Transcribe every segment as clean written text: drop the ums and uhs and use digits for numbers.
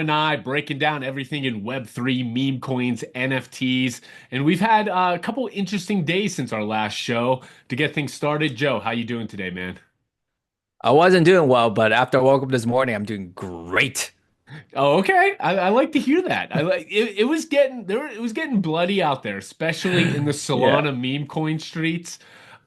and I breaking down everything in Web3, meme coins, NFTs, and we've had a couple interesting days since our last show to get things started. Joe, how you doing today, man? I wasn't doing well, but after I woke up this morning, I'm doing great. Oh, okay. I like to hear that. I like it. It was getting there. It was getting bloody out there, especially in the Yeah. Solana meme coin streets.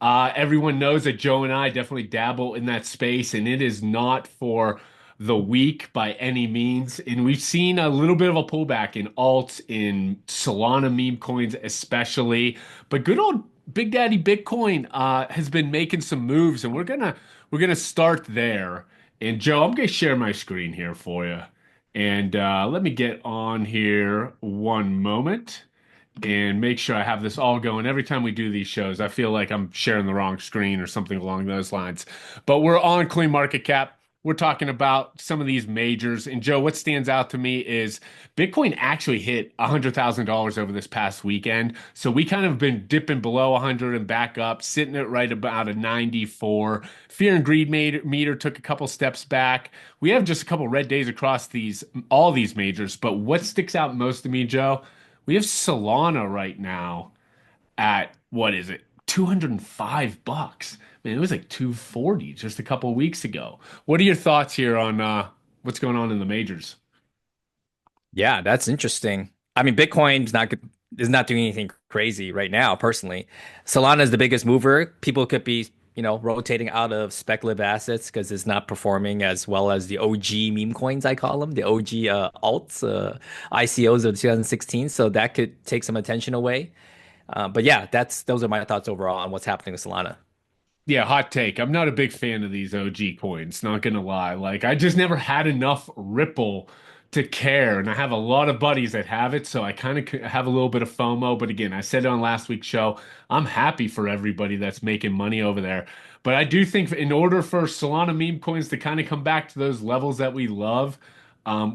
Everyone knows that Joe and I definitely dabble in that space, and it is not for the weak by any means. And we've seen a little bit of a pullback in alts, in Solana meme coins, especially. But good old Big Daddy Bitcoin has been making some moves, and we're gonna start there. And Joe, I'm gonna share my screen here for you. And let me get on here one moment and make sure I have this all going. Every time we do these shows, I feel like I'm sharing the wrong screen or something along those lines. But we're on Clean Market Cap. We're talking about some of these majors. And Joe, what stands out to me is Bitcoin actually hit $100,000 over this past weekend. So we kind of been dipping below 100 and back up, sitting at right about a 94. Fear and greed meter took a couple steps back. We have just a couple red days across all these majors. But what sticks out most to me, Joe? We have Solana right now at what is it? $205. Man, it was like 240 just a couple of weeks ago. What are your thoughts here on what's going on in the majors? Yeah, that's interesting. I mean, Bitcoin is not doing anything crazy right now, personally. Solana is the biggest mover. People could be, rotating out of speculative assets because it's not performing as well as the OG meme coins, I call them, the OG alts, ICOs of 2016. So that could take some attention away. But yeah, that's those are my thoughts overall on what's happening with Solana. Yeah, hot take. I'm not a big fan of these OG coins, not gonna lie. Like I just never had enough Ripple to care, and I have a lot of buddies that have it, so I kind of have a little bit of FOMO. But again, I said it on last week's show, I'm happy for everybody that's making money over there. But I do think in order for Solana meme coins to kind of come back to those levels that we love,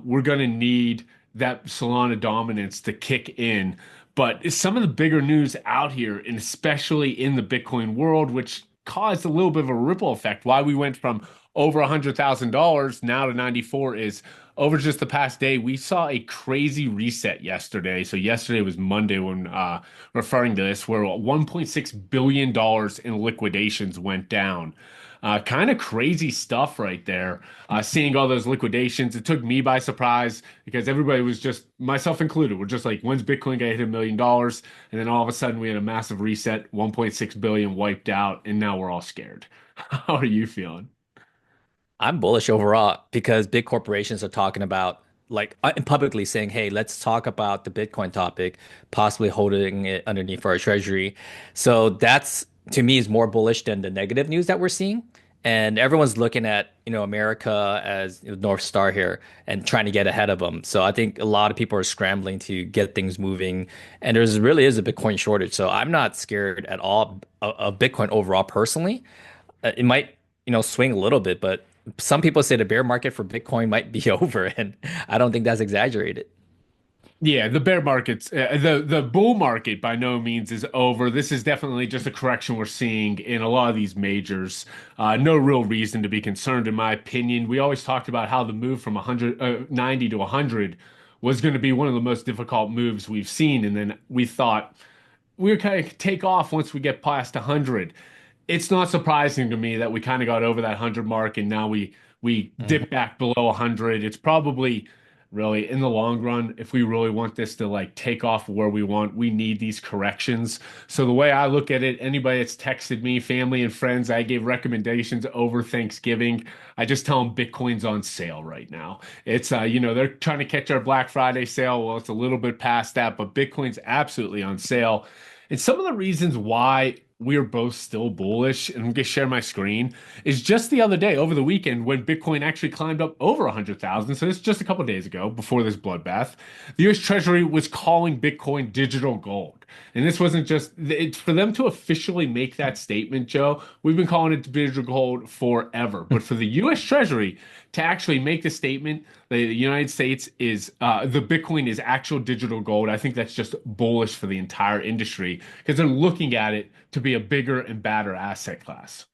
we're gonna need that Solana dominance to kick in. But some of the bigger news out here, and especially in the Bitcoin world, which caused a little bit of a ripple effect. Why we went from over $100,000 now to 94 is over just the past day, we saw a crazy reset yesterday. So yesterday was Monday when referring to this, where $1.6 billion in liquidations went down. Kind of crazy stuff right there. Seeing all those liquidations, it took me by surprise because everybody was just, myself included, we're just like, when's Bitcoin gonna hit $1 million? And then all of a sudden we had a massive reset, 1.6 billion wiped out, and now we're all scared. How are you feeling? I'm bullish overall because big corporations are talking about publicly saying, "Hey, let's talk about the Bitcoin topic, possibly holding it underneath for our treasury." So that's to me is more bullish than the negative news that we're seeing. And everyone's looking at, America as North Star here and trying to get ahead of them. So I think a lot of people are scrambling to get things moving. And there's really is a Bitcoin shortage. So I'm not scared at all of Bitcoin overall personally. It might, swing a little bit, but some people say the bear market for Bitcoin might be over, and I don't think that's exaggerated. Yeah, the bear market's the bull market by no means is over. This is definitely just a correction we're seeing in a lot of these majors. No real reason to be concerned, in my opinion. We always talked about how the move from 90 to 100 was going to be one of the most difficult moves we've seen, and then we thought we would kind of take off once we get past 100. It's not surprising to me that we kind of got over that 100 mark and now we dip back below 100. It's probably really in the long run, if we really want this to like take off where we want, we need these corrections. So the way I look at it, anybody that's texted me, family and friends, I gave recommendations over Thanksgiving. I just tell them Bitcoin's on sale right now. It's they're trying to catch our Black Friday sale. Well, it's a little bit past that, but Bitcoin's absolutely on sale. And some of the reasons why we're both still bullish, and I'm gonna share my screen, is just the other day over the weekend when Bitcoin actually climbed up over 100,000. So it's just a couple days ago before this bloodbath. The US Treasury was calling Bitcoin digital gold. And this wasn't just for them to officially make that statement, Joe. We've been calling it digital gold forever. But for the US Treasury to actually make the statement, the United States is the Bitcoin is actual digital gold. I think that's just bullish for the entire industry because they're looking at it to be a bigger and badder asset class.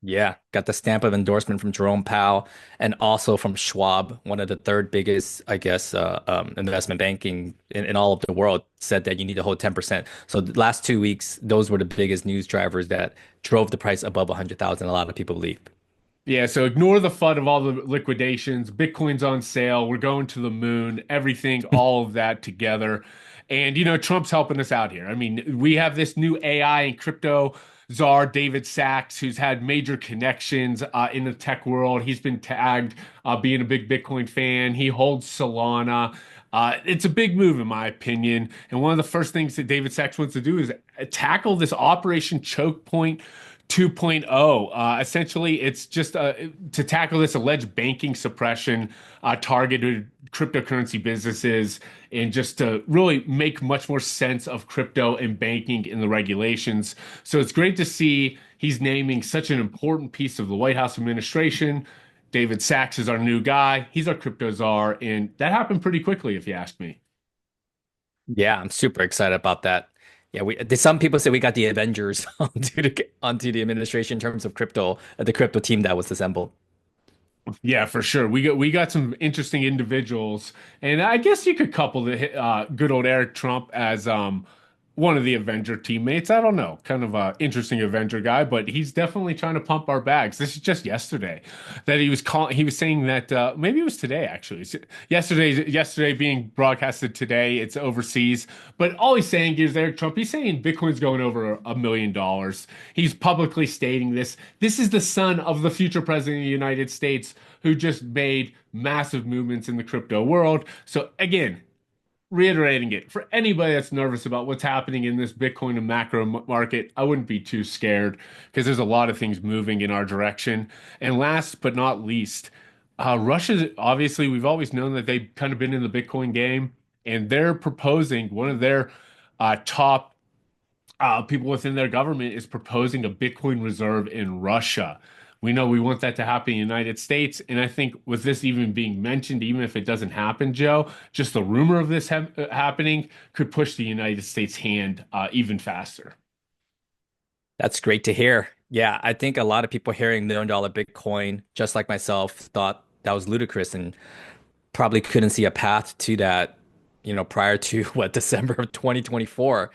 Yeah, got the stamp of endorsement from Jerome Powell and also from Schwab, one of the third biggest, I guess, investment banking in all of the world, said that you need to hold 10%. So the last 2 weeks, those were the biggest news drivers that drove the price above 100,000. A lot of people believe. Yeah, so ignore the FUD of all the liquidations. Bitcoin's on sale. We're going to the moon, everything, all of that together. And, Trump's helping us out here. I mean, we have this new AI and crypto czar, David Sachs, who's had major connections in the tech world. He's been tagged being a big Bitcoin fan. He holds Solana. It's a big move, in my opinion. And one of the first things that David Sachs wants to do is tackle this Operation Choke Point 2.0. Essentially, it's just to tackle this alleged banking suppression targeted cryptocurrency businesses and just to really make much more sense of crypto and banking in the regulations. So it's great to see he's naming such an important piece of the White House administration. David Sachs is our new guy. He's our crypto czar, and that happened pretty quickly, if you ask me. Yeah, I'm super excited about that. Yeah, some people say we got the Avengers onto the administration in terms of crypto, the crypto team that was assembled. Yeah, for sure. We got some interesting individuals, and I guess you could couple the good old Eric Trump as one of the Avenger teammates. I don't know, kind of a interesting Avenger guy, but he's definitely trying to pump our bags. This is just yesterday that he was saying that maybe it was today actually. Yesterday being broadcasted today. It's overseas, but all he's saying is Eric Trump. He's saying Bitcoin's going over $1 million. He's publicly stating this. This is the son of the future president of the United States who just made massive movements in the crypto world. So again, reiterating it for anybody that's nervous about what's happening in this Bitcoin and macro market, I wouldn't be too scared because there's a lot of things moving in our direction. And last but not least, Russia, obviously, we've always known that they've kind of been in the Bitcoin game, and they're proposing one of their top people within their government is proposing a Bitcoin reserve in Russia. We know we want that to happen in the United States. And I think with this even being mentioned, even if it doesn't happen, Joe, just the rumor of this happening could push the United States' hand even faster. That's great to hear. Yeah, I think a lot of people hearing $1 million Bitcoin, just like myself, thought that was ludicrous and probably couldn't see a path to that, prior to what, December of 2024.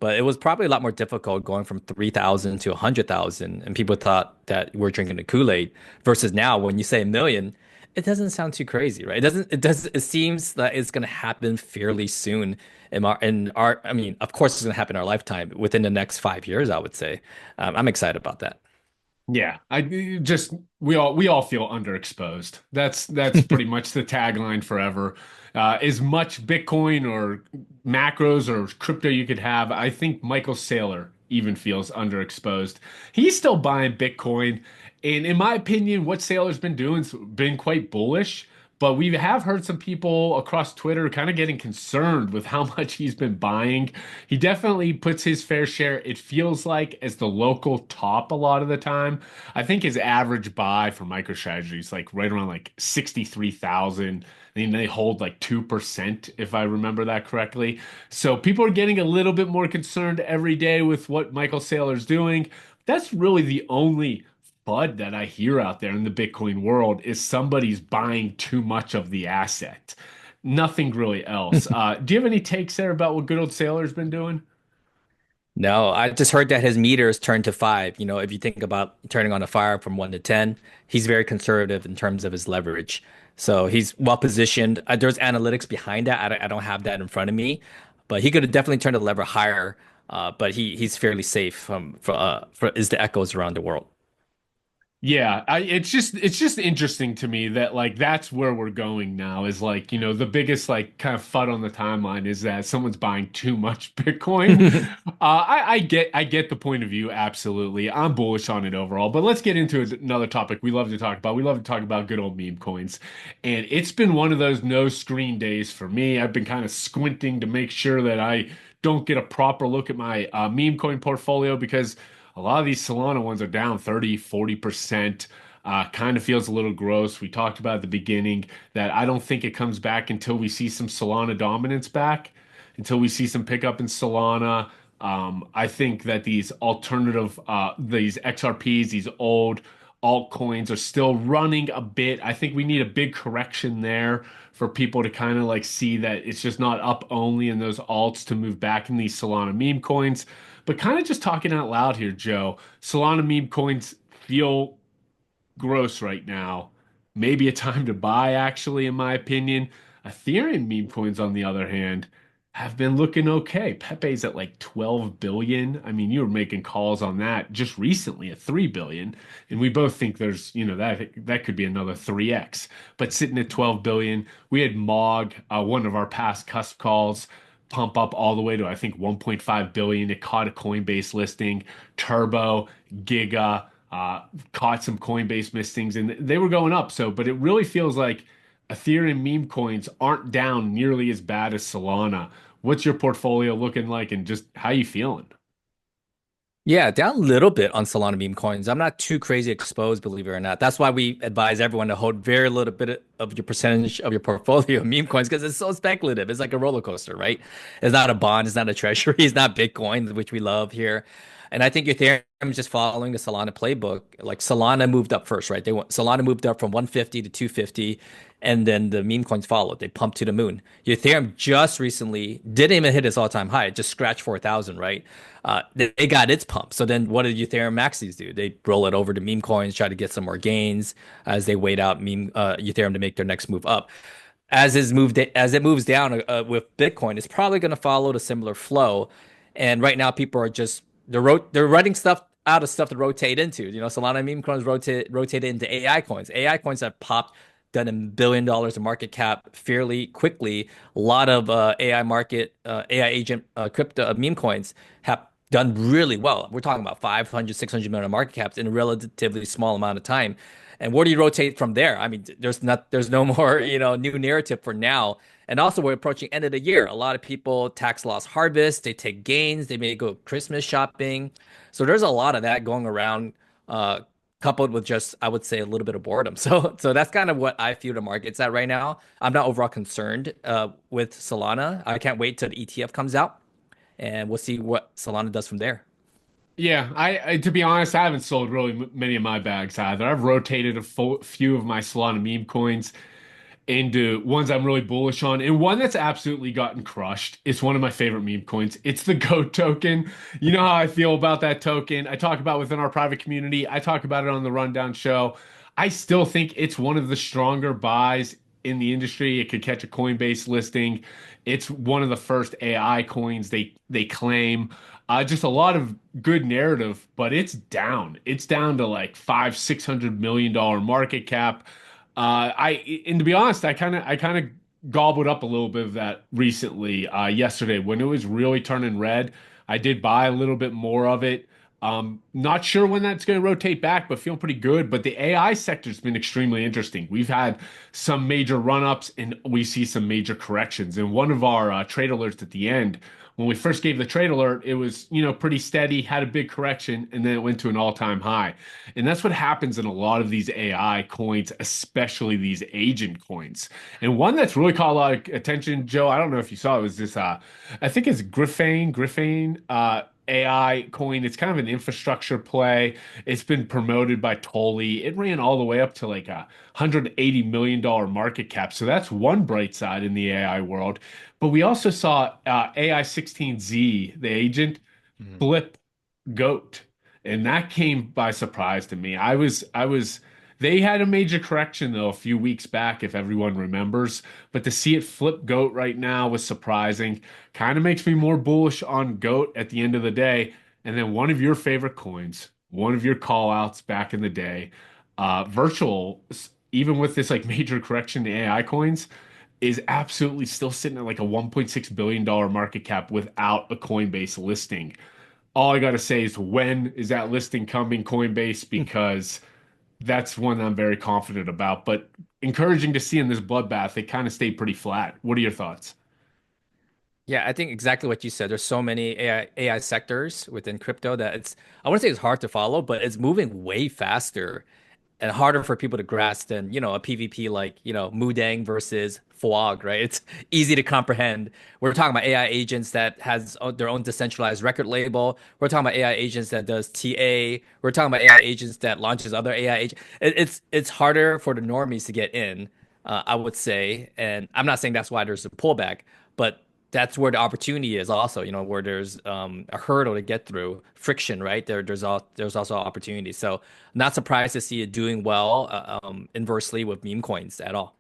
But it was probably a lot more difficult going from 3,000 to 100,000. And people thought that we're drinking the Kool-Aid versus now when you say a million, it doesn't sound too crazy, right? It seems that it's going to happen fairly soon I mean, of course it's going to happen in our lifetime within the next 5 years, I would say. I'm excited about that. Yeah, I just we all feel underexposed. That's pretty much the tagline forever. As much Bitcoin or macros or crypto you could have, I think Michael Saylor even feels underexposed. He's still buying Bitcoin, and in my opinion, what Saylor's been doing's been quite bullish. But we have heard some people across Twitter kind of getting concerned with how much he's been buying. He definitely puts his fair share, it feels like, as the local top a lot of the time. I think his average buy for MicroStrategy is like right around like 63,000. And they hold like 2%, if I remember that correctly. So people are getting a little bit more concerned every day with what Michael Saylor's doing. That's really the only FUD that I hear out there in the Bitcoin world is somebody's buying too much of the asset. Nothing really else. Do you have any takes there about what good old Sailor's been doing? No, I just heard that his meters turned to five. If you think about turning on a fire from 1 to 10, he's very conservative in terms of his leverage. So he's well positioned. There's analytics behind that. I don't have that in front of me, but he could have definitely turned the lever higher. But he's fairly safe for is the echoes around the world. Yeah, it's just interesting to me that like that's where we're going now is like, the biggest like kind of FUD on the timeline is that someone's buying too much Bitcoin. I get the point of view, absolutely. I'm bullish on it overall, but let's get into another topic we love to talk about. We love to talk about good old meme coins. And it's been one of those no screen days for me. I've been kind of squinting to make sure that I don't get a proper look at my meme coin portfolio because a lot of these Solana ones are down 30, 40%. Kind of feels a little gross. We talked about at the beginning that I don't think it comes back until we see some Solana dominance back, until we see some pickup in Solana. I think that these alternative, these XRPs, these old altcoins are still running a bit. I think we need a big correction there for people to kind of like see that it's just not up only in those alts to move back in these Solana meme coins. But kind of just talking out loud here, Joe, Solana meme coins feel gross right now. Maybe a time to buy, actually, in my opinion. Ethereum meme coins, on the other hand, have been looking okay. Pepe's at like 12 billion. I mean, you were making calls on that just recently at 3 billion. And we both think there's, that could be another 3x. But sitting at 12 billion, we had Mog, one of our past cusp calls, pump up all the way to I think 1.5 billion. It caught a Coinbase listing, Turbo, Giga, caught some Coinbase listings, and they were going up. So, but it really feels like Ethereum meme coins aren't down nearly as bad as Solana. What's your portfolio looking like, and just how you feeling? Yeah, down a little bit on Solana meme coins. I'm not too crazy exposed, believe it or not. That's why we advise everyone to hold very little bit of your percentage of your portfolio of meme coins because it's so speculative. It's like a roller coaster, right? It's not a bond, it's not a treasury, it's not Bitcoin, which we love here. And I think Ethereum is just following the Solana playbook. Like Solana moved up first, right? Solana moved up from 150 to 250, and then the meme coins followed. They pumped to the moon. Ethereum just recently didn't even hit its all-time high. It just scratched 4,000, right? They got its pump. So then what did Ethereum maxis do? They roll it over to meme coins, try to get some more gains as they wait out meme Ethereum to make their next move up. As it moves down with Bitcoin, it's probably going to follow the similar flow. And right now, people are just they're writing stuff out of stuff to rotate into. You know, Solana meme coins rotated into AI coins. AI coins have popped, done $1 billion in market cap fairly quickly. A lot of AI agent crypto meme coins have done really well. We're talking about 500, 600 million market caps in a relatively small amount of time. And where do you rotate from there? I mean, there's no more, new narrative for now. And also we're approaching end of the year. A lot of people tax loss harvest, they take gains, they may go Christmas shopping. So there's a lot of that going around, coupled with just, I would say, a little bit of boredom. So that's kind of what I feel the market's at right now. I'm not overall concerned with Solana. I can't wait till the ETF comes out and we'll see what Solana does from there. Yeah, I to be honest, I haven't sold really many of my bags either. I've rotated a few of my Solana meme coins into ones I'm really bullish on, and one that's absolutely gotten crushed. It's one of my favorite meme coins. It's the GOAT token. You know how I feel about that token. I talk about within our private community. I talk about it on the Rundown show. I still think it's one of the stronger buys in the industry. It could catch a Coinbase listing. It's one of the first AI coins they claim. Just a lot of good narrative, but it's down. It's down to like 500-600 million dollar market cap. And to be honest, I kind of gobbled up a little bit of that recently, yesterday when it was really turning red. I did buy a little bit more of it. Not sure when that's going to rotate back, but feeling pretty good. But the AI sector's been extremely interesting. We've had some major run-ups and we see some major corrections. And one of our trade alerts at the end, when we first gave the trade alert, it was, pretty steady, had a big correction, and then it went to an all-time high. And that's what happens in a lot of these AI coins, especially these agent coins. And one that's really caught a lot of attention, Joe, I don't know if you saw it, was this I think it's Griffane AI coin. It's kind of an infrastructure play. It's been promoted by Tolly. It ran all the way up to like $180 million market cap. So that's one bright side in the AI world. But we also saw AI 16Z, the agent, Mhm. flip GOAT. And that came by surprise to me. They had a major correction though a few weeks back, if everyone remembers. But to see it flip GOAT right now was surprising. Kind of makes me more bullish on GOAT at the end of the day. And then one of your favorite coins, one of your call outs back in the day, virtual, even with this like major correction in AI coins, is absolutely still sitting at like a $1.6 billion market cap without a Coinbase listing. All I got to say is when is that listing coming, Coinbase? Because that's one I'm very confident about. But encouraging to see in this bloodbath, they kind of stayed pretty flat. What are your thoughts? Yeah, I think exactly what you said. There's so many AI sectors within crypto that I wouldn't say it's hard to follow, but it's moving way faster and harder for people to grasp than, a PvP like, Mudang versus FWOG, right? It's easy to comprehend. We're talking about AI agents that has their own decentralized record label. We're talking about AI agents that does TA. We're talking about AI agents that launches other AI agents. It's harder for the normies to get in, I would say. And I'm not saying that's why there's a pullback, but that's where the opportunity is also, where there's a hurdle to get through, friction, right? There's also opportunity. So not surprised to see it doing well, inversely with meme coins at all.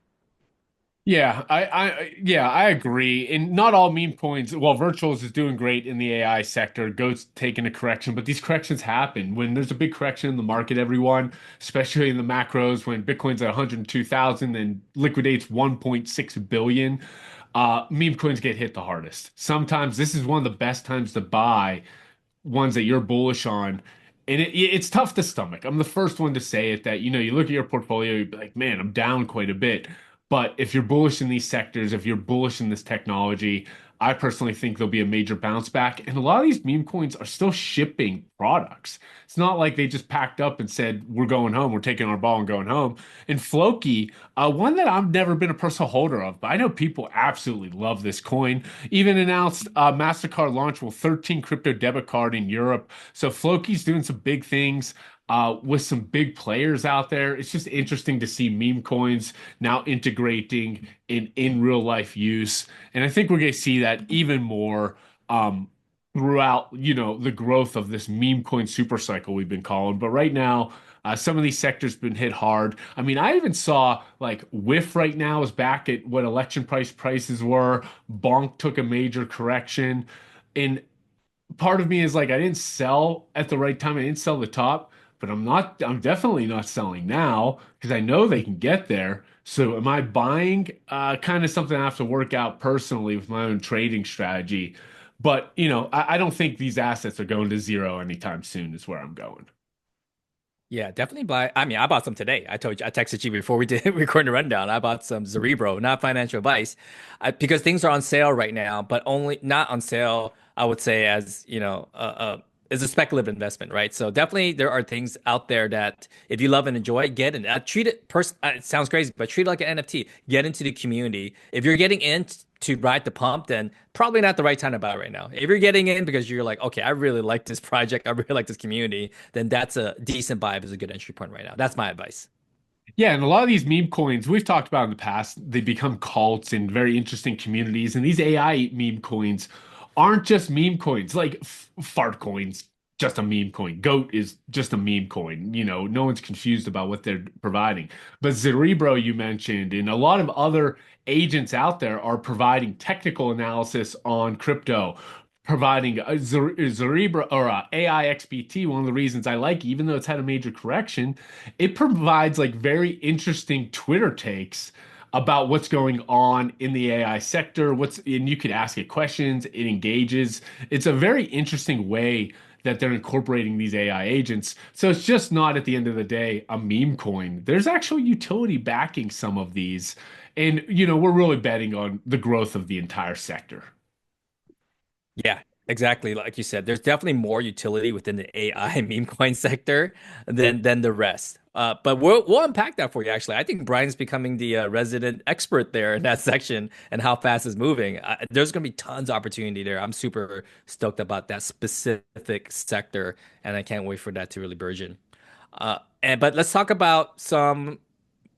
I agree. And not all meme coins, well, Virtuals is doing great in the AI sector, goes taking a correction, but these corrections happen when there's a big correction in the market, everyone, especially in the macros, when Bitcoin's at 102,000 and liquidates 1.6 billion, meme coins get hit the hardest. Sometimes this is one of the best times to buy ones that you're bullish on. And it's tough to stomach. I'm the first one to say it that, you look at your portfolio, you'd be like, man, I'm down quite a bit. But if you're bullish in these sectors, if you're bullish in this technology, I personally think there'll be a major bounce back. And a lot of these meme coins are still shipping products. It's not like they just packed up and said, we're going home, we're taking our ball and going home. And Floki, one that I've never been a personal holder of, but I know people absolutely love this coin. Even announced MasterCard launch with 13 crypto debit card in Europe. So Floki's doing some big things with some big players out there. It's just interesting to see meme coins now integrating in real life use. And I think we're going to see that even more throughout, the growth of this meme coin super cycle we've been calling. But right now, some of these sectors been hit hard. I mean, I even saw like WIF right now is back at what election prices were. Bonk took a major correction. And part of me is like, I didn't sell at the right time. I didn't sell the top, but I'm definitely not selling now because I know they can get there. So am I buying? Kind of something I have to work out personally with my own trading strategy. But, I don't think these assets are going to zero anytime soon, is where I'm going. Yeah, definitely buy. I mean, I bought some today. I told you, I texted you before we did record the rundown. I bought some Cerebro, not financial advice, because things are on sale right now, but only not on sale, I would say, as is a speculative investment, right? So definitely there are things out there that if you love and enjoy, get in. Treat it it sounds crazy, but treat it like an NFT. Get into the community. If you're getting in to ride the pump, then probably not the right time to buy right now. If you're getting in because you're like, okay, I really like this project, I really like this community, then that's a decent buy. Is a good entry point right now. That's my advice. Yeah, and a lot of these meme coins we've talked about in the past, they become cults in very interesting communities. And these AI meme coins aren't just meme coins, like fart coins, just a meme coin. Goat is just a meme coin. No one's confused about what they're providing. But Cerebro, you mentioned, and a lot of other agents out there are providing technical analysis on crypto, providing a Cerebro or AI XBT. One of the reasons I like, even though it's had a major correction, it provides like very interesting Twitter takes about what's going on in the AI sector. And you could ask it questions, it engages. It's a very interesting way that they're incorporating these AI agents. So it's just not at the end of the day a meme coin. There's actual utility backing some of these. And we're really betting on the growth of the entire sector. Yeah, exactly. Like you said, there's definitely more utility within the AI meme coin sector than the rest. But we'll unpack that for you. Actually, I think Brian's becoming the resident expert there in that section and how fast it's moving. There's going to be tons of opportunity there. I'm super stoked about that specific sector, and I can't wait for that to really burgeon. But let's talk about some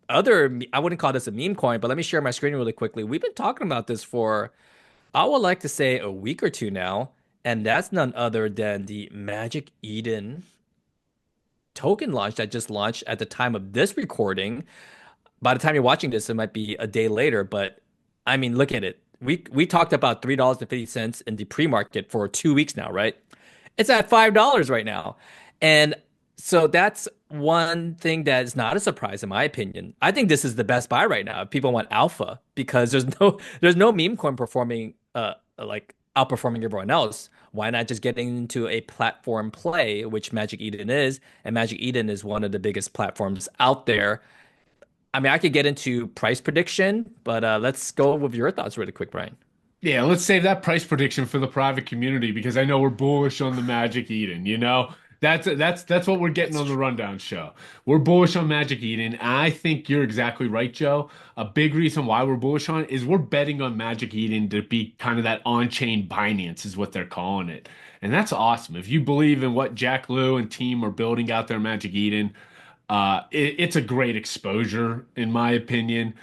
other. I wouldn't call this a meme coin, but let me share my screen really quickly. We've been talking about this for, I would like to say, a week or two now, and that's none other than the Magic Eden token launch that just launched at the time of this recording. By the time you're watching this, it might be a day later, but I mean, look at it. We talked about $3.50 in the pre-market for 2 weeks now, right? It's at $5 right now. And so that's one thing that is not a surprise in my opinion. I think this is the best buy right now if people want alpha because there's no meme coin performing like outperforming everyone else. Why not just get into a platform play, which Magic Eden is? And Magic Eden is one of the biggest platforms out there. I mean, I could get into price prediction, but let's go with your thoughts really quick, Brian. Yeah, let's save that price prediction for the private community because I know we're bullish on the Magic Eden. That's what we're getting That's on the true. rundown show. We're bullish on Magic Eden. I think you're exactly right, Joe. A big reason why we're bullish on it is we're betting on Magic Eden to be kind of that on-chain Binance is what they're calling it. And that's awesome. If you believe in what Jack Lew and team are building out there, Magic Eden, it's a great exposure, in my opinion.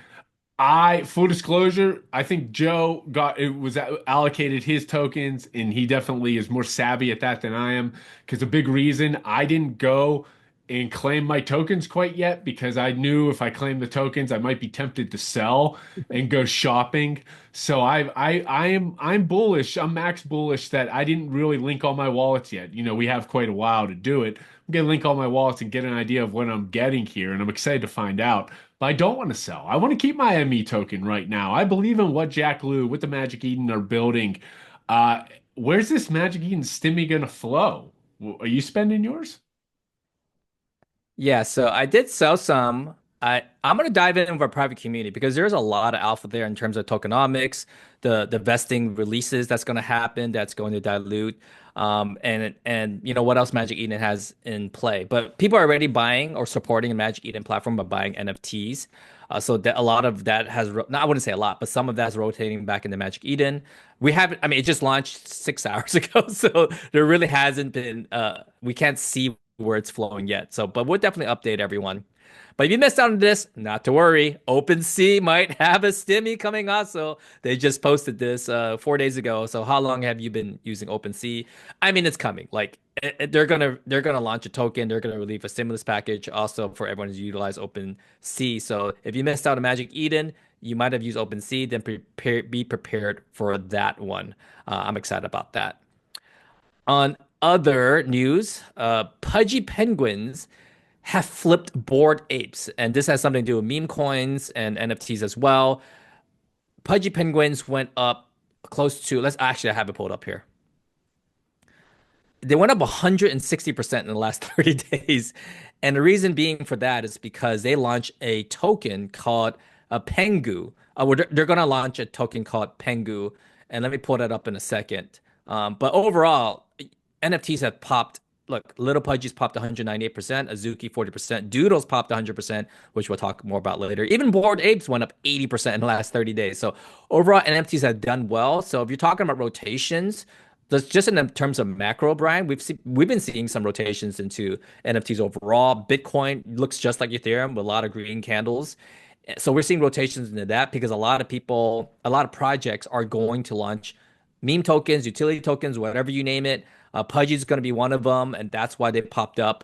Full disclosure, I think Joe got it was allocated his tokens, and he definitely is more savvy at that than I am. Because a big reason I didn't go and claim my tokens quite yet, because I knew if I claimed the tokens, I might be tempted to sell and go shopping. So I'm bullish. I'm max bullish that I didn't really link all my wallets yet. We have quite a while to do it. I'm gonna link all my wallets and get an idea of what I'm getting here, and I'm excited to find out. But I don't want to sell. I want to keep my ME token right now. I believe in what Jack Lew with the Magic Eden are building. Uh, where's this Magic Eden stimmy gonna flow? Are you spending yours? Yeah, so I did sell some. I'm gonna dive in with a private community because there's a lot of alpha there in terms of tokenomics, the vesting releases that's gonna happen, that's going to dilute, and you know what else Magic Eden has in play. But people are already buying or supporting the Magic Eden platform by buying NFTs. So that a lot of that has, no, I wouldn't say a lot, but some of that's rotating back into Magic Eden. We haven't, I mean, it just launched 6 hours ago, so there really hasn't been, we can't see where it's flowing yet. So, but we'll definitely update everyone. But if you missed out on this, not to worry. OpenSea might have a stimmy coming also. They just posted this 4 days ago. So how long have you been using OpenSea? I mean, it's coming. Like they're gonna launch a token. They're gonna release a stimulus package also for everyone to utilize OpenSea. So if you missed out on Magic Eden, you might have used OpenSea. Then be prepared for that one. I'm excited about that. On other news, Pudgy penguins have flipped bored apes, and this has something to do with meme coins and NFTs as well. Pudgy penguins went up close to, let's actually I have it pulled up here. They went up 160% in the last 30 days. And the reason being for that is because they launched a token called a Pengu. They're going to launch a token called Pengu. And let me pull that up in a second. But overall, NFTs have popped. Look, Little Pudgy's popped 198%, Azuki 40%, Doodles popped 100%, which we'll talk more about later. Even Bored Apes went up 80% in the last 30 days. So overall, NFTs have done well. So if you're talking about rotations, that's just in terms of macro, Brian. We've been seeing some rotations into NFTs overall. Bitcoin looks just like Ethereum with a lot of green candles. So we're seeing rotations into that because a lot of people, a lot of projects are going to launch meme tokens, utility tokens, whatever you name it. Pudgy is going to be one of them, and that's why they popped up.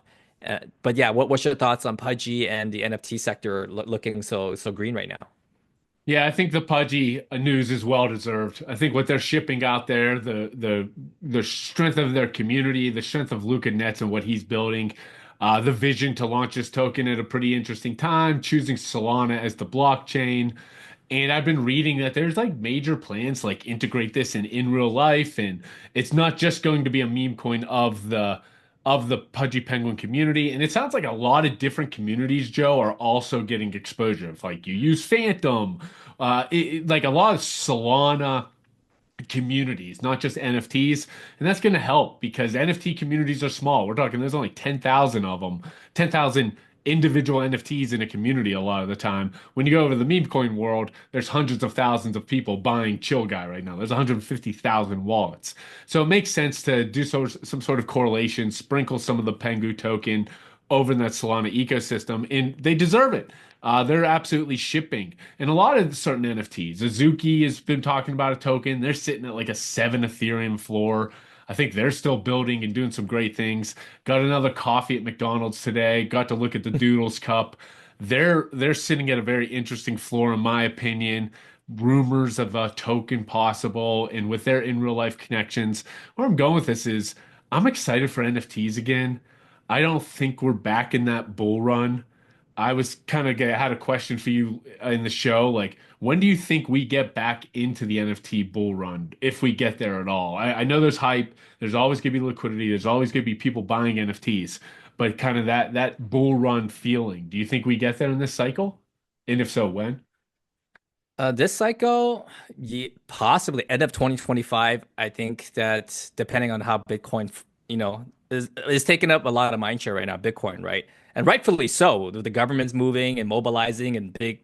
But yeah, what's your thoughts on Pudgy and the NFT sector looking so green right now? Yeah, I think the Pudgy news is well deserved. I think what they're shipping out there, the strength of their community, the strength of Luca Nets and what he's building, the vision to launch this token at a pretty interesting time, choosing Solana as the blockchain. And I've been reading that there's like major plans to like integrate this in real life, and it's not just going to be a meme coin of the Pudgy Penguin community. And it sounds like a lot of different communities, Joe, are also getting exposure. If like you use Phantom, like a lot of Solana communities, not just NFTs. And that's going to help because NFT communities are small. We're talking there's only 10,000 of them, 10,000 individual NFTs in a community a lot of the time. When you go over to the meme coin world, there's hundreds of thousands of people buying Chill Guy right now. There's 150,000 wallets. So it makes sense to do some sort of correlation, sprinkle some of the Pengu token over in that Solana ecosystem, and they deserve it. They're absolutely shipping. And a lot of certain NFTs. Azuki has been talking about a token. They're sitting at like a 7 Ethereum floor. I think they're still building and doing some great things. Got another coffee at McDonald's today. Got to look at the Doodles Cup. They're sitting at a very interesting floor, in my opinion. Rumors of a token possible, and with their in real life connections. Where I'm going with this is I'm excited for NFTs again. I don't think we're back in that bull run. I was kind of had a question for you in the show. Like, when do you think we get back into the NFT bull run, if we get there at all? I know there's hype. There's always going to be liquidity. There's always going to be people buying NFTs, but kind of that bull run feeling. Do you think we get there in this cycle? And if so, when? This cycle, possibly end of 2025. I think that depending on how Bitcoin, is taking up a lot of mind share right now, Bitcoin, right? And rightfully so. The government's moving and mobilizing, and big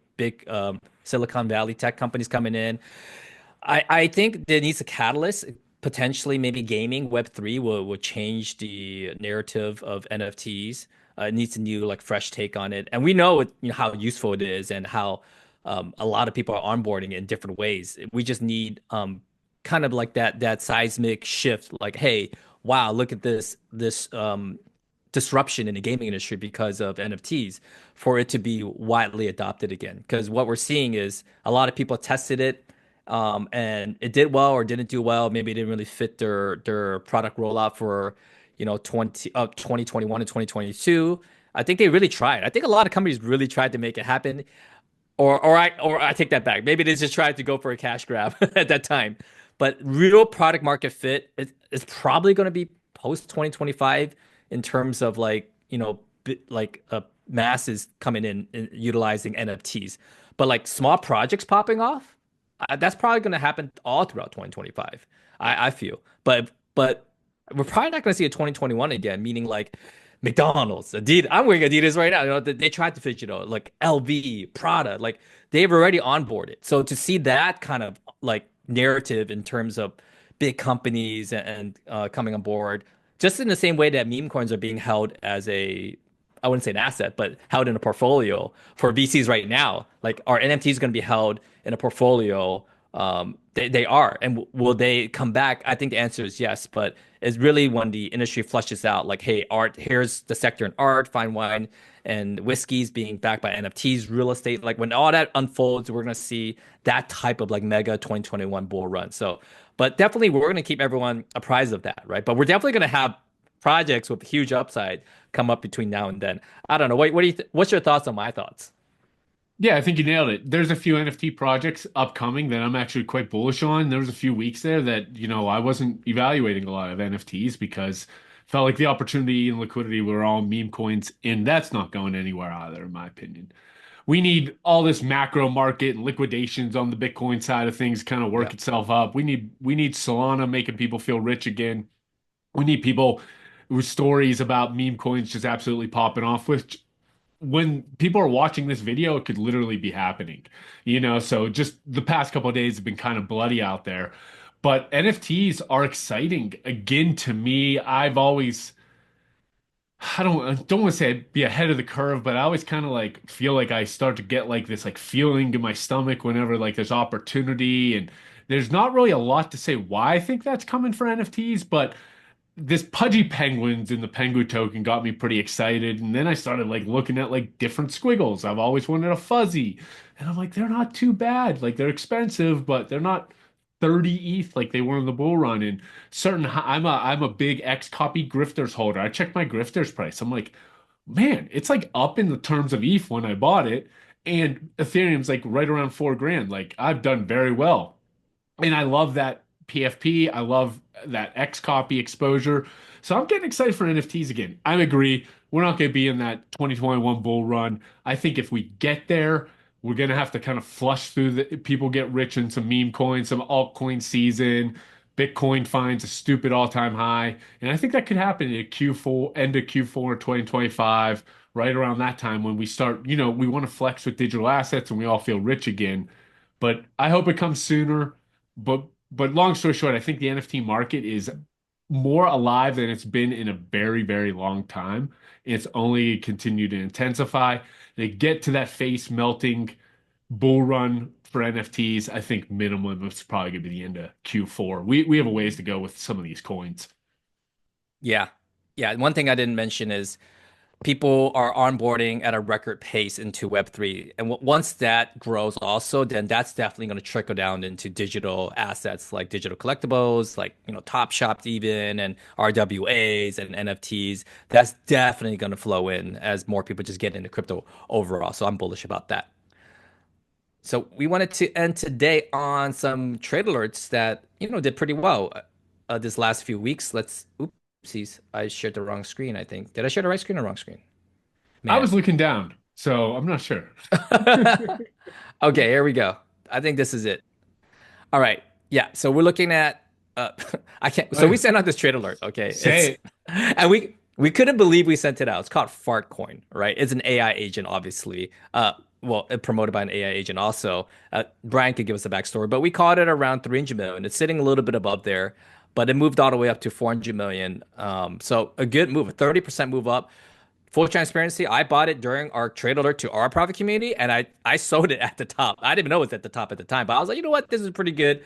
Silicon Valley tech companies coming in. I think there needs a catalyst. Potentially, maybe gaming Web3 will change the narrative of NFTs. It needs a new, like, fresh take on it, and we know, how useful it is and how a lot of people are onboarding it in different ways. We just need kind of like that seismic shift. Like, hey, wow, look at this disruption in the gaming industry because of NFTs for it to be widely adopted again. Because what we're seeing is a lot of people tested it, and it did well or didn't do well. Maybe it didn't really fit their product rollout for 2021 and 2022. I think they really tried. I think a lot of companies really tried to make it happen. Or I take that back. Maybe they just tried to go for a cash grab at that time. But real product market fit is probably going to be post 2025 in terms of, like, masses coming in and utilizing NFTs. But like small projects popping off, that's probably going to happen all throughout 2025. I feel. But we're probably not going to see a 2021 again, meaning like McDonald's, Adidas. I'm wearing Adidas right now. They tried to fit, like LV, Prada, like they've already onboarded. So to see that kind of like narrative in terms of big companies and coming on board, just in the same way that meme coins are being held as I wouldn't say an asset, but held in a portfolio for VCs right now. Like, are NFTs going to be held in a portfolio? They are. And will they come back? I think the answer is yes, but it's really when the industry flushes out, like, hey, art, here's the sector in art, fine wine, and whiskeys being backed by NFTs, real estate. Like, when all that unfolds, we're going to see that type of like mega 2021 bull run. So, but definitely we're going to keep everyone apprised of that, right? But we're definitely going to have projects with huge upside come up between now and then. I don't know. What do you what's your thoughts on my thoughts? Yeah, I think you nailed it. There's a few NFT projects upcoming that I'm actually quite bullish on. There was a few weeks there that, I wasn't evaluating a lot of NFTs because felt like the opportunity and liquidity were all meme coins, and that's not going anywhere either, in my opinion. We need all this macro market and liquidations on the Bitcoin side of things kind of Yeah. work itself up. We need Solana making people feel rich again. We need people with stories about meme coins just absolutely popping off, which when people are watching this video, it could literally be happening. So just the past couple of days have been kind of bloody out there. But NFTs are exciting again to me. I don't want to say be ahead of the curve, but I always kind of like feel like I start to get like this like feeling in my stomach whenever like there's opportunity, and there's not really a lot to say why I think that's coming for NFTs, but this Pudgy penguins in the penguin token got me pretty excited. And then I started like looking at like different squiggles. I've always wanted a fuzzy. And I'm like, they're not too bad. Like they're expensive, but they're not 30 ETH like they were in the bull run. And I'm a big X copy grifters holder. I checked my grifters price. I'm like, man, it's like up in the terms of ETH when I bought it. And Ethereum's like right around 4 grand. Like I've done very well. And I love that PFP. I love that X copy exposure. So I'm getting excited for NFTs again. I agree. We're not going to be in that 2021 bull run. I think if we get there, we're going to have to kind of flush through the people get rich in some meme coins, some altcoin season. Bitcoin finds a stupid all-time high. And I think that could happen in Q4, end of Q4 2025, right around that time when we start, we want to flex with digital assets and we all feel rich again. But I hope it comes sooner. But long story short, I think the NFT market is more alive than it's been in a very, very long time. It's only continued to intensify. They get to that face melting bull run for NFTs. I think minimum is probably going to be the end of Q4. We have a ways to go with some of these coins. Yeah. Yeah. One thing I didn't mention is people are onboarding at a record pace into Web3. And once that grows also, then that's definitely going to trickle down into digital assets like digital collectibles, like, Top Shops even, and RWAs and NFTs. That's definitely going to flow in as more people just get into crypto overall. So I'm bullish about that. So we wanted to end today on some trade alerts that, did pretty well this last few weeks. Oopsies, I shared the wrong screen, I think. Did I share the right screen or wrong screen? I Man. was looking down, so I'm not sure. Okay, here we go. I think this is it. All right. Yeah. So we're looking at uh, I can't. So we Uh, sent out this trade alert. Okay, Say it's it. and we couldn't believe we sent it out. It's called Fart Coin, right? It's an AI agent, obviously. Well, promoted by an AI agent also. Brian could give us a backstory, but we caught it around 300 million. It's sitting a little bit above there, but it moved all the way up to 400 million. So a good move, a 30% move up. Full transparency, I bought it during our trade alert to our private community, and I sold it at the top. I didn't even know it was at the top at the time, but I was like, you know what, this is a pretty good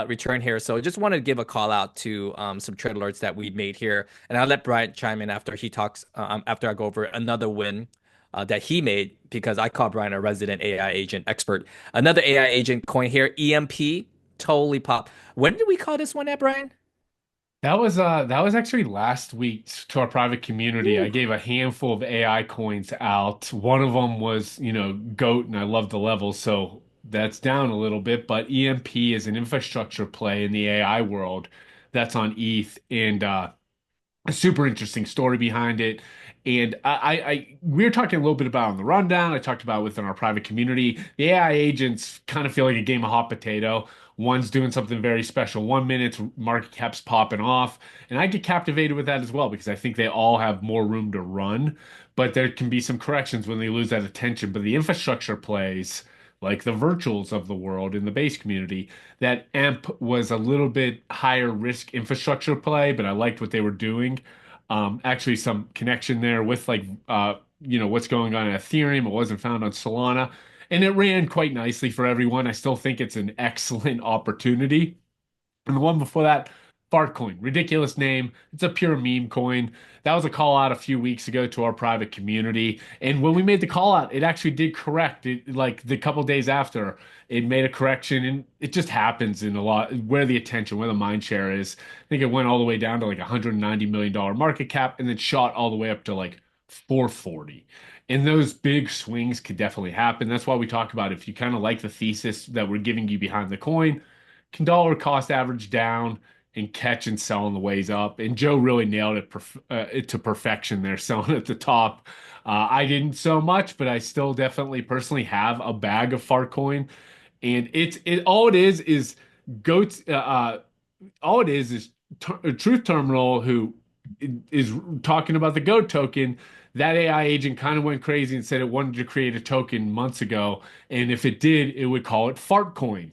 return here. So just wanted to give a call out to some trade alerts that we made here, and I'll let Brian chime in after he talks. After I go over another win that he made because I call Brian a resident AI agent expert. Another AI agent coin here, EMP, totally pop. When did we call this one at, Brian? That was actually last week to our private community. I Woo. gave a handful of AI coins out. One of them was, GOAT, and I love the levels, so that's down a little bit. But EMP is an infrastructure play in the AI world that's on ETH, and a super interesting story behind it. And we were talking a little bit about on the rundown. I talked about within our private community. The AI agents kind of feel like a game of hot potato. One's doing something very special 1 minute, market cap's popping off. And I get captivated with that as well because I think they all have more room to run. But there can be some corrections when they lose that attention. But the infrastructure plays, like the virtuals of the world in the base community, that EMP was a little bit higher risk infrastructure play, but I liked what they were doing. Actually, some connection there with what's going on in Ethereum. It wasn't found on Solana, and it ran quite nicely for everyone. I still think it's an excellent opportunity. And the one before that, Fart Coin, ridiculous name. It's a pure meme coin. That was a call out a few weeks ago to our private community. And when we made the call out, it actually did correct it. Like the couple days after, it made a correction. And it just happens in a lot where the attention, where the mind share is. I think it went all the way down to like $190 million market cap and then shot all the way up to like 440. And those big swings could definitely happen. That's why we talk about if you kind of like the thesis that we're giving you behind the coin, can dollar cost average down and catch and sell on the ways up. And Joe really nailed it to perfection there, selling at the top. I didn't so much, but I still definitely personally have a bag of Farcoin, and all it is goats. All it is Truth Terminal who is talking about the GOAT token. That AI agent kind of went crazy and said it wanted to create a token months ago, and if it did, it would call it Fartcoin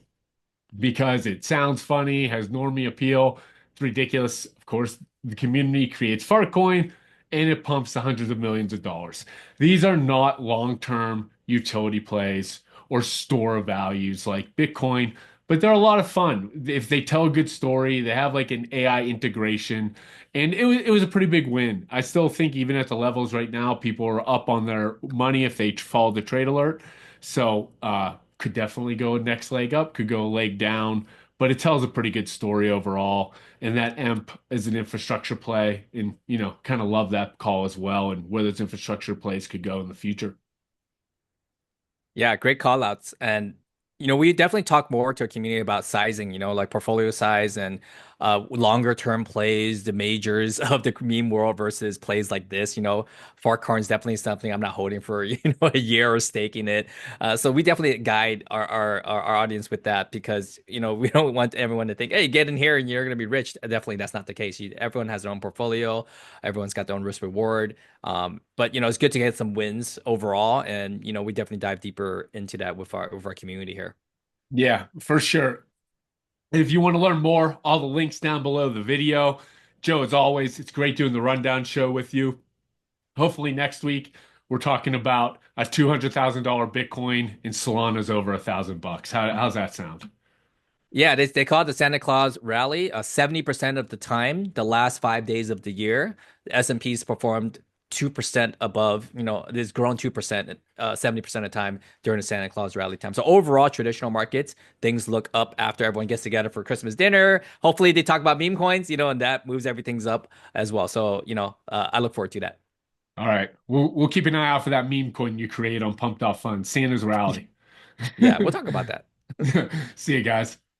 because it sounds funny, has normie appeal. It's ridiculous. Of course, the community creates Fartcoin and it pumps the hundreds of millions of dollars. These are not long-term utility plays or store values like Bitcoin, but they're a lot of fun. If they tell a good story, they have like an AI integration, and it was a pretty big win. I still think even at the levels right now, people are up on their money if they follow the trade alert. So could definitely go next leg up, could go a leg down, but it tells a pretty good story overall. And that EMP is an infrastructure play, and kind of love that call as well, and where those infrastructure plays could go in the future. Yeah, great call outs. And we definitely talk more to our community about sizing, like portfolio size and longer term plays, the majors of the meme world versus plays like this. Fart Coin is definitely something I'm not holding for, a year or staking it. So we definitely guide our audience with that because, we don't want everyone to think, hey, get in here and you're going to be rich. Definitely that's not the case. Everyone has their own portfolio. Everyone's got their own risk reward. But it's good to get some wins overall, and we definitely dive deeper into that with our community here. Yeah, for sure. If you want to learn more, all the links down below the video. Joe, as always, it's great doing the rundown show with you. Hopefully next week we're talking about a $200,000 Bitcoin and Solana's over $1,000. How's that sound? Yeah, they call it the Santa Claus rally. 70% of the time, the last 5 days of the year, the S&P's performed 2% above, it's grown 2%, 70% of the time during the Santa Claus rally time. So overall, traditional markets, things look up after everyone gets together for Christmas dinner. Hopefully they talk about meme coins, and that moves everything's up as well. So, I look forward to that. All right. We'll keep an eye out for that meme coin you create on Pumped Up Fun, Santa's Rally. Yeah, we'll talk about that. See you guys.